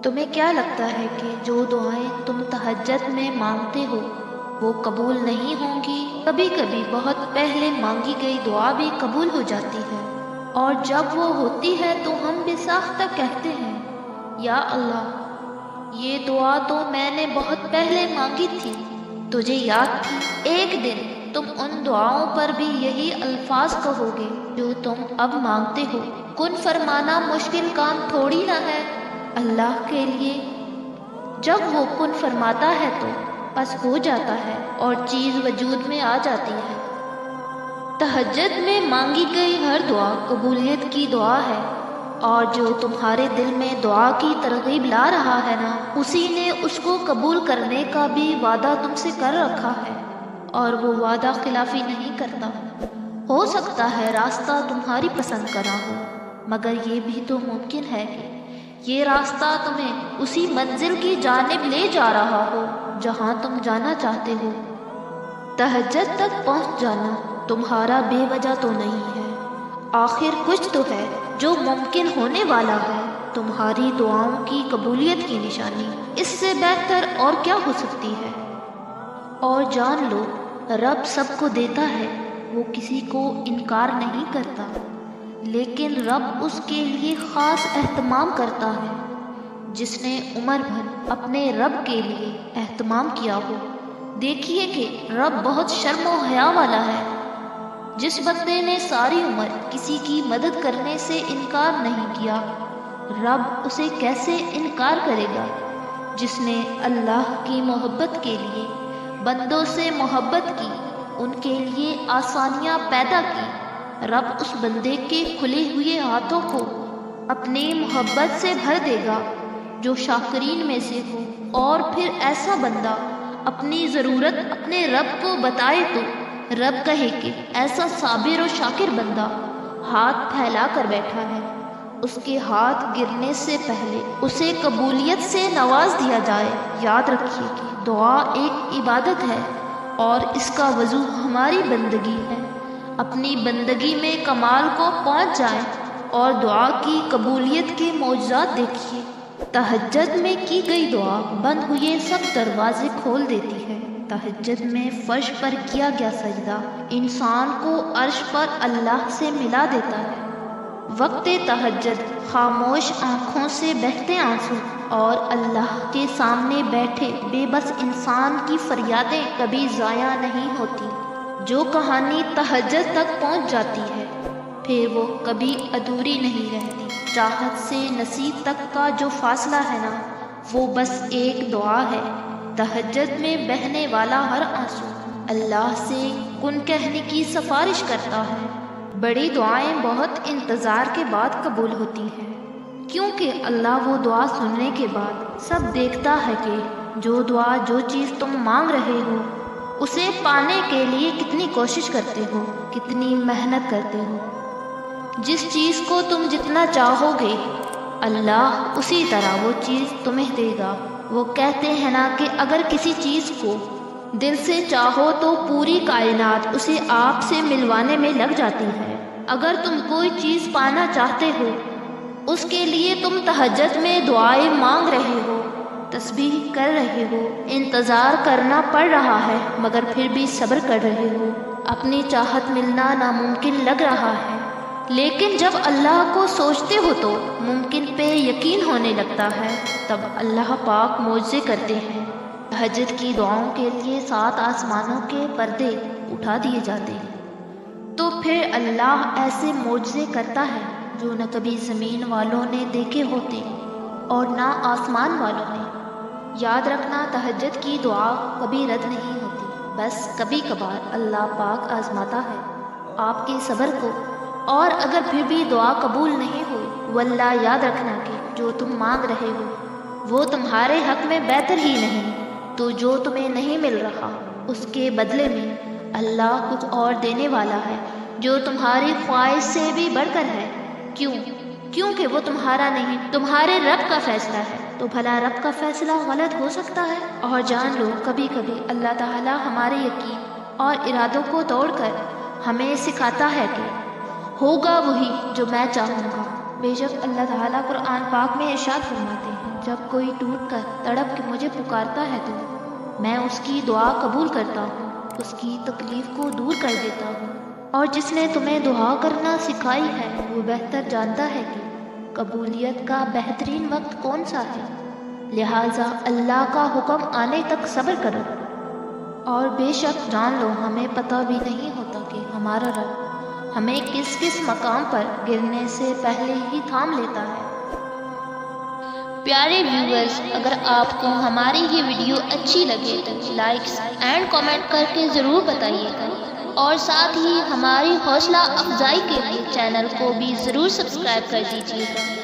تمہیں کیا لگتا ہے کہ جو دعائیں تم تہجد میں مانگتے ہو وہ قبول نہیں ہوں گی؟ کبھی کبھی بہت پہلے مانگی گئی دعا بھی قبول ہو جاتی ہے، اور جب وہ ہوتی ہے تو ہم بے ساختہ کہتے ہیں، یا اللہ، یہ دعا تو میں نے بہت پہلے مانگی تھی، تجھے یاد تھی؟ ایک دن تم ان دعاؤں پر بھی یہی الفاظ کہو گے جو تم اب مانگتے ہو۔ کن فرمانا مشکل کام تھوڑی نہ ہے اللہ کے لیے۔ جب وہ کن فرماتا ہے تو بس ہو جاتا ہے اور چیز وجود میں آ جاتی ہے۔ تہجد میں مانگی گئی ہر دعا قبولیت کی دعا ہے، اور جو تمہارے دل میں دعا کی ترغیب لا رہا ہے نا، اسی نے اس کو قبول کرنے کا بھی وعدہ تم سے کر رکھا ہے، اور وہ وعدہ خلافی نہیں کرتا۔ ہو سکتا ہے راستہ تمہاری پسند کا نہ ہو، مگر یہ بھی تو ممکن ہے کہ یہ راستہ تمہیں اسی منزل کی جانب لے جا رہا ہو جہاں تم جانا چاہتے ہو۔ تہجد تک پہنچ جانا تمہارا بے وجہ تو نہیں ہے، آخر کچھ تو ہے جو ممکن ہونے والا ہے، تمہاری دعاؤں کی قبولیت کی نشانی۔ اس سے بہتر اور کیا ہو سکتی ہے؟ اور جان لو، رب سب کو دیتا ہے، وہ کسی کو انکار نہیں کرتا، لیکن رب اس کے لیے خاص اہتمام کرتا ہے جس نے عمر بھر اپنے رب کے لیے اہتمام کیا ہو۔ دیکھیے کہ رب بہت شرم و حیا والا ہے۔ جس بندے نے ساری عمر کسی کی مدد کرنے سے انکار نہیں کیا، رب اسے کیسے انکار کرے گا؟ جس نے اللہ کی محبت کے لیے بندوں سے محبت کی، ان کے لیے آسانیاں پیدا کی، رب اس بندے کے کھلے ہوئے ہاتھوں کو اپنی محبت سے بھر دے گا جو شاکرین میں سے ہو۔ اور پھر ایسا بندہ اپنی ضرورت اپنے رب کو بتائے تو رب کہے کہ ایسا صابر و شاکر بندہ ہاتھ پھیلا کر بیٹھا ہے، اس کے ہاتھ گرنے سے پہلے اسے قبولیت سے نواز دیا جائے۔ یاد رکھیے کہ دعا ایک عبادت ہے، اور اس کا وضو ہماری بندگی ہے۔ اپنی بندگی میں کمال کو پہنچ جائیں اور دعا کی قبولیت کے معجزات دیکھیے۔ تہجد میں کی گئی دعا بند ہوئے سب دروازے کھول دیتی ہے۔ تہجد میں فرش پر کیا گیا سجدہ انسان کو عرش پر اللہ سے ملا دیتا ہے۔ وقت تہجد خاموش آنکھوں سے بہتے آنسو اور اللہ کے سامنے بیٹھے بے بس انسان کی فریادیں کبھی ضائع نہیں ہوتی۔ جو کہانی تہجد تک پہنچ جاتی ہے پھر وہ کبھی ادھوری نہیں رہتی۔ چاہت سے نصیب تک کا جو فاصلہ ہے نا، وہ بس ایک دعا ہے۔ تہجد میں بہنے والا ہر آنسو اللہ سے کن کہنے کی سفارش کرتا ہے۔ بڑی دعائیں بہت انتظار کے بعد قبول ہوتی ہیں، کیونکہ اللہ وہ دعا سننے کے بعد سب دیکھتا ہے کہ جو دعا جو چیز تم مانگ رہے ہو اسے پانے کے لیے کتنی کوشش کرتے ہو، کتنی محنت کرتے ہو۔ جس چیز کو تم جتنا چاہو گے اللہ اسی طرح وہ چیز تمہیں دے گا۔ وہ کہتے ہیں نا کہ اگر کسی چیز کو دل سے چاہو تو پوری کائنات اسے آپ سے ملوانے میں لگ جاتی ہے۔ اگر تم کوئی چیز پانا چاہتے ہو، اس کے لیے تم تہجد میں دعائیں مانگ رہے ہو، تسبیح کر رہے ہو، انتظار کرنا پڑ رہا ہے مگر پھر بھی صبر کر رہے ہو، اپنی چاہت ملنا ناممکن لگ رہا ہے، لیکن جب اللہ کو سوچتے ہو تو ممکن پہ یقین ہونے لگتا ہے، تب اللہ پاک معجزے کرتے ہیں۔ تہجد کی دعاؤں کے لیے 7 آسمانوں کے پردے اٹھا دیے جاتے ہیں، تو پھر اللہ ایسے معجزے کرتا ہے جو نہ کبھی زمین والوں نے دیکھے ہوتے اور نہ آسمان والوں نے۔ یاد رکھنا، تہجد کی دعا کبھی رد نہیں ہوتی، بس کبھی کبھار اللہ پاک آزماتا ہے آپ کے صبر کو، اور اگر پھر بھی دعا قبول نہیں ہوئی، واللہ یاد رکھنا کہ جو تم مانگ رہے ہو وہ تمہارے حق میں بہتر ہی نہیں، تو جو تمہیں نہیں مل رہا اس کے بدلے میں اللہ کچھ اور دینے والا ہے جو تمہاری خواہش سے بھی بڑھ کر ہے۔ کیونکہ وہ تمہارا نہیں، تمہارے رب کا فیصلہ ہے، تو بھلا رب کا فیصلہ غلط ہو سکتا ہے؟ اور جان لو، کبھی کبھی اللہ تعالیٰ ہمارے یقین اور ارادوں کو توڑ کر ہمیں سکھاتا ہے کہ ہوگا وہی جو میں چاہوں گا۔ بے شک اللہ تعالیٰ قرآن پاک میں ارشاد فرماتے ہیں، جب کوئی ٹوٹ کر تڑپ کے مجھے پکارتا ہے تو میں اس کی دعا قبول کرتا ہوں، اس کی تکلیف کو دور کر دیتا ہوں۔ اور جس نے تمہیں دعا کرنا سکھائی ہے وہ بہتر جانتا ہے کہ قبولیت کا بہترین وقت کون سا ہے، لہٰذا اللہ کا حکم آنے تک صبر کرو۔ اور بے شک جان لو ہمیں پتہ بھی نہیں ہوتا کہ ہمارا رب ہمیں کس کس مقام پر گرنے سے پہلے ہی تھام لیتا ہے۔ پیارے ویورز، اگر آپ کو ہماری یہ ویڈیو اچھی لگے تو لائکس اینڈ کامنٹ کر کے ضرور بتائیے گا، اور ساتھ ہی ہماری حوصلہ افزائی کے لیے چینل کو بھی ضرور سبسکرائب کر دیجیے گا۔